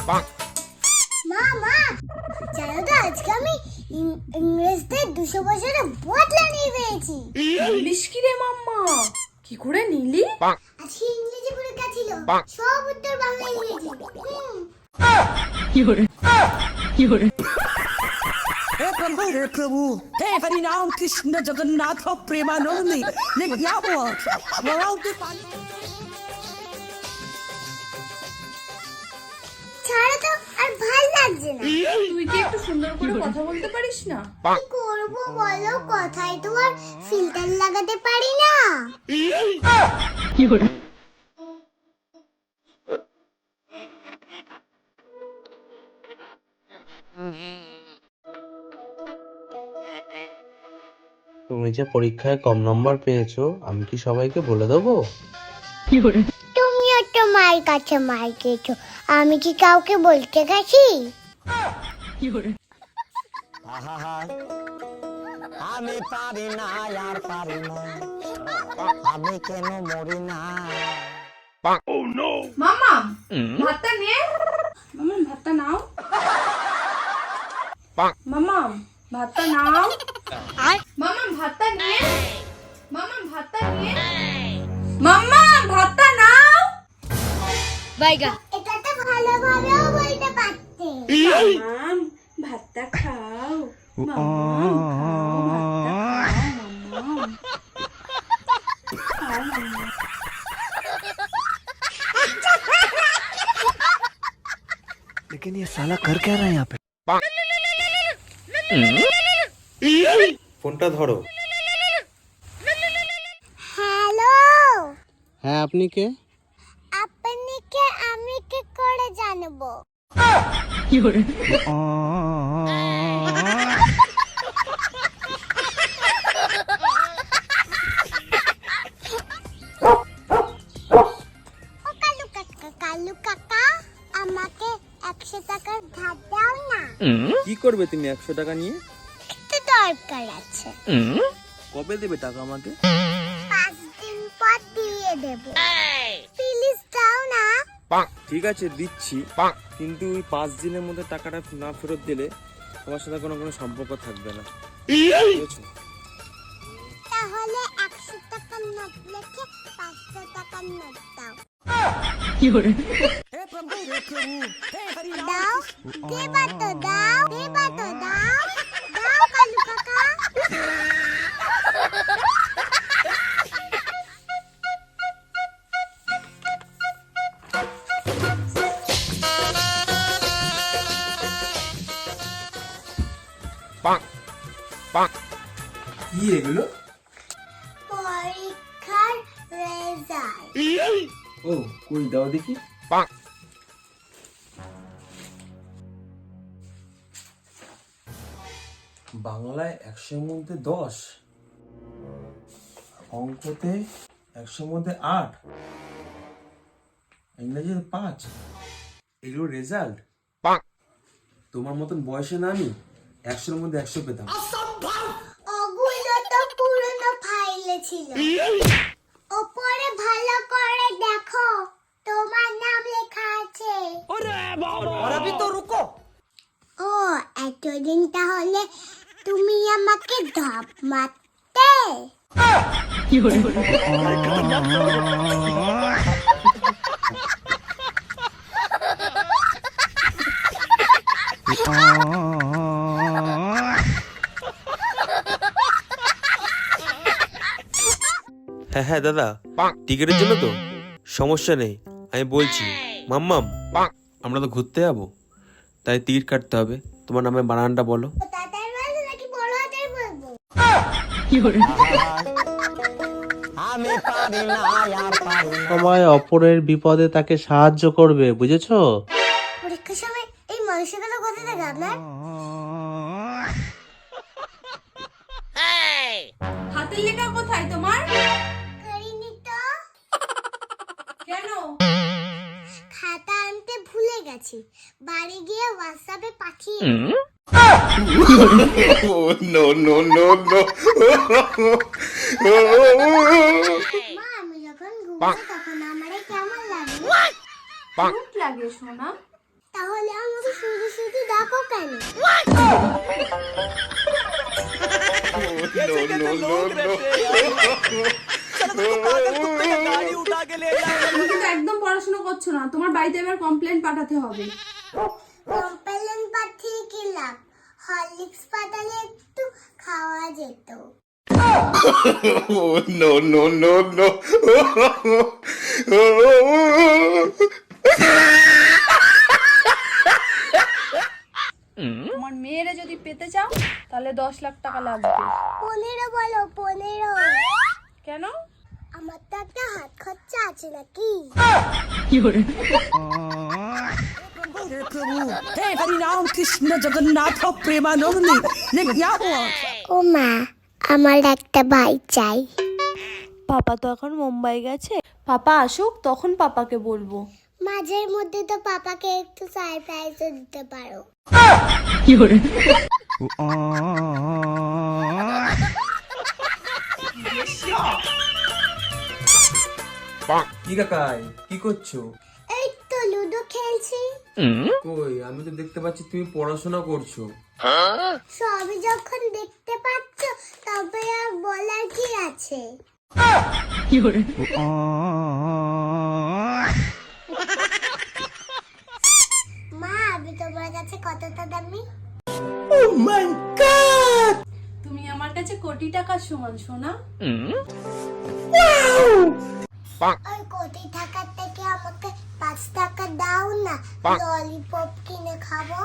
মা মা জানো তো আজকে আমি ইংরেজদের 200 বছরের বদলা নিয়ে পেয়েছি। বলিস কি রে মাম্মা, কি করে নিলি? আজকে ইংরেজি পরীক্ষা ছিল, সব উত্তর বাংলা ইংরেজি। हे प्रभु हे हरिनाम कृष्ण जगन्नाथ प्रेमानंदी ছাড়া তো আর ভাল লাগছে না। তুই কি একটু সুন্দর করে কথা বলতে পারিস না? কি করব বলো, কথায় তো আর ফিল্টার লাগাতে পারি না। তুমি যে পরীক্ষায় কম নম্বর পেয়েছো, আমি কি সবাইকে বলে দেবো? তুমিও তো মায়ের কাছে মার খেয়েছো, আমি কি কাউকে বলতে গেছি? আমি পারি না আর পারি না, আমি কেন মরি না। মাম্মা ভাতটা নে। মাম্মা ভাতটা নাও। মাম্মা ভাতটা নাও। মাম্মা ভাতটা নে। মাম্মা ভাতটা নে। মাম্মা ভাতটা নাও। এটা তো ভালোভাবেও বলতে পারতে। মাম্মা ভাতটা খাও। মাম্মা খাও ভাতটা খাও। মাম্মা খাও মাম্মা। लेकिन ये साला कर क्या रहा है यहाँ पे? ফোনটা ধরো। হ্যালো, হ্যাঁ, আপনি কে? আপনি কে আমি কি করে জানবো? কালু কাকা আমাকে 100 টাকার ধার দাও না। কি করবে তুমি 100 টাকা নিয়ে? একটু দরকার আছে। কবে দেবে টাকা আমাকে? 5 দিন পর দিয়ে দেব, প্লিজ দাও না। ঠিক আছে দিচ্ছি, কিন্তু ওই 5 দিনের মধ্যে টাকাটা না ফেরত দিলে আমার সাথে কোনো সম্পর্ক থাকবে না, বুঝেছো? তাহলে 100 টাকার নোট লিখে 500 টাকার নোট দাও। हे प्रभु हे हरिनाम দাও, দেবা তো দাও, দেবা তো দাও, দাও কালু কাকা। কি এগুলো? পরীক্ষার রেজাল্ট। ও কই দাও দেখি। বাংলায় 100-এর মধ্যে 10, অঙ্কতে 100-এর মধ্যে 8, ইংরেজিতে 5। এগুলো রেজাল্ট? তোমার মতন বয়সে না আমি 100-এর মধ্যে 100 পেতাম। ওগুলো তো পুরনো ফাইলে ছিল, ওপরে ভালো করে দেখো, তোমার নাম লেখা আছে। और अभी तो रुको। ও এতদিন তাহলে তুমি আমাকে ধাপ মারতে। হ্যাঁ হ্যাঁ দাদা, টিকিটের জন্য তো সমস্যা নেই, আমি বলছি। মাম্মাম আমরা তো ঘুরতে যাবো, তাই টিকিট কাটতে হবে। তোমার নামে বানানটা বলো। দাদার বলবো নাকি বড় হাতের বলবো? আমি পারি না আর পারি না। সবাই অপরের বিপদে তাকে সাহায্য করবে, বুঝেছো? পরীক্ষার সময় এই মানসিকতা কোথা থেকে আপনার? হাতের লেখা কোথায় তোমার? করিনি তো। কেন? খাতা আনতে ভুলে গেছি, বাড়ি গিয়ে হোয়াটসঅ্যাপে পাঠিয়ে। মা আমি যখন ঘুমাই তখন আমারে কেমন লাগে? রূপ লাগে সোনা। তাহলে আমাকে শুধু শুধু ডাকো কেন? তুমি কিন্তু একদম পড়াশোনা করছো না, তোমার বাড়িতে এবার কমপ্লেন পাঠাতে হবে। কমপ্লেন পাঠিয়ে কি লাভ? হরলিক্স পাঠালে একটু খাওয়া যেত। তোমার মেয়েরে যদি পেতে চাও তাহলে 10 লাখ টাকা লাগবে। 15 বলো, 15। কেন? আমার তো একটা হাত খরচা আছে নাকি? हे हरिनाम कृष्ण जगन्नाथ प्रेमानंद ये क्या हुआ? ও মা, আমার একটা ভাই চাই। পাপা তো এখন মুম্বাই গেছে, পাপা আসুক তখন পাপাকে বলবো। মাঝের মধ্যে তো পাপাকে একটু সারপ্রাইজও দিতে পারো। কি কাকাই কি করছো? এই তো লুডো খেলছি। কই আমি তো দেখতে পাচ্ছি তুমি পড়াশোনা করছো। সবই যখন দেখতে পাচ্ছ তবে আর বলার কি আছে? মা, আমি তোমার কাছে কতটা দামি? তুমি আমার কাছে কোটি টাকার সমান, সোনা। ওই কোটি টাকার থেকে আমাকে 5 টাকা দাও না, ললিপপ কিনে খাবো।